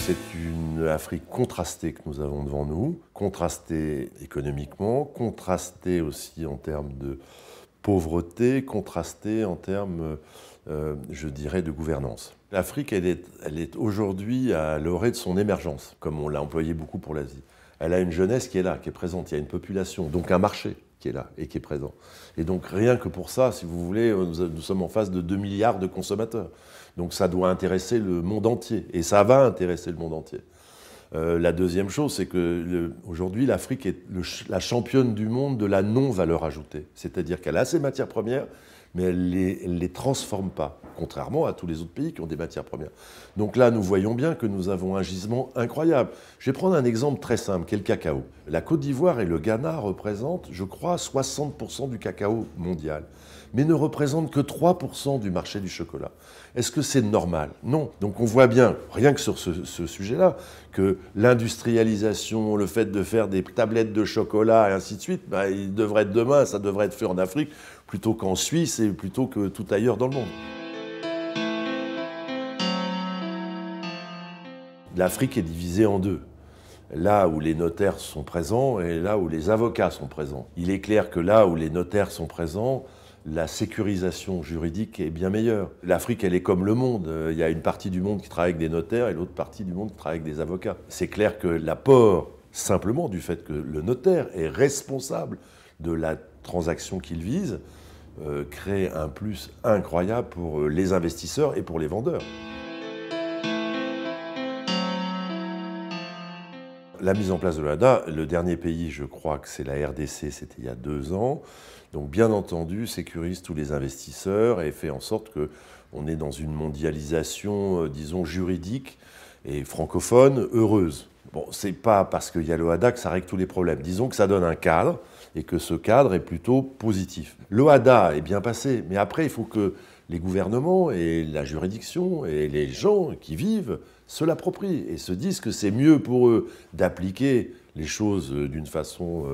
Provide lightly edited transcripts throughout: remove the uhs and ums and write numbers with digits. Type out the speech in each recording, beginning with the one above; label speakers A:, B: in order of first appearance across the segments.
A: c'est une Afrique contrastée que nous avons devant nous, contrastée économiquement, contrastée aussi en termes de pauvreté, contrastée en termes, je dirais, de gouvernance. L'Afrique, elle est aujourd'hui à l'orée de son émergence, comme on l'a employé beaucoup pour l'Asie. Elle a une jeunesse qui est là, qui est présente, il y a une population, donc un marché qui est là et qui est présent. Et donc rien que pour ça, si vous voulez, nous sommes en face de 2 milliards de consommateurs. Donc ça doit intéresser le monde entier, et ça va intéresser le monde entier. La deuxième chose, c'est qu'aujourd'hui, l'Afrique est la championne du monde de la non-valeur ajoutée. C'est-à-dire qu'elle a ses matières premières, mais elle ne les transforme pas, contrairement à tous les autres pays qui ont des matières premières. Donc là, nous voyons bien que nous avons un gisement incroyable. Je vais prendre un exemple très simple, qui est le cacao. La Côte d'Ivoire et le Ghana représentent, je crois, 60% du cacao mondial, mais ne représentent que 3% du marché du chocolat. Est-ce que c'est normal? Non. Donc on voit bien, rien que sur ce sujet-là, que l'industrialisation, le fait de faire des tablettes de chocolat et ainsi de suite, il devrait être demain, ça devrait être fait en Afrique plutôt qu'en Suisse et plutôt que tout ailleurs dans le monde. L'Afrique est divisée en deux. Là où les notaires sont présents et là où les avocats sont présents. Il est clair que là où les notaires sont présents, la sécurisation juridique est bien meilleure. L'Afrique, elle est comme le monde. Il y a une partie du monde qui travaille avec des notaires et l'autre partie du monde qui travaille avec des avocats. C'est clair que l'apport, simplement du fait que le notaire est responsable de la transaction qu'il vise, crée un plus incroyable pour les investisseurs et pour les vendeurs. La mise en place de l'OHADA, le dernier pays, je crois que c'est la RDC, c'était il y a 2 ans. Donc bien entendu, sécurise tous les investisseurs et fait en sorte qu'on est dans une mondialisation, disons, juridique et francophone, heureuse. Bon, c'est pas parce qu'il y a l'OHADA que ça règle tous les problèmes. Disons que ça donne un cadre et que ce cadre est plutôt positif. L'OHADA est bien passé, mais après, il faut que les gouvernements et la juridiction et les gens qui vivent se l'approprient et se disent que c'est mieux pour eux d'appliquer les choses d'une façon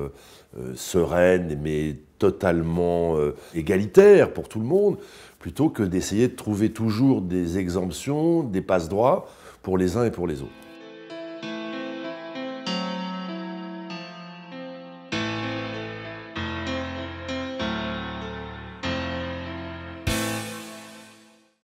A: sereine mais totalement égalitaire pour tout le monde, plutôt que d'essayer de trouver toujours des exemptions, des passe-droits pour les uns et pour les autres.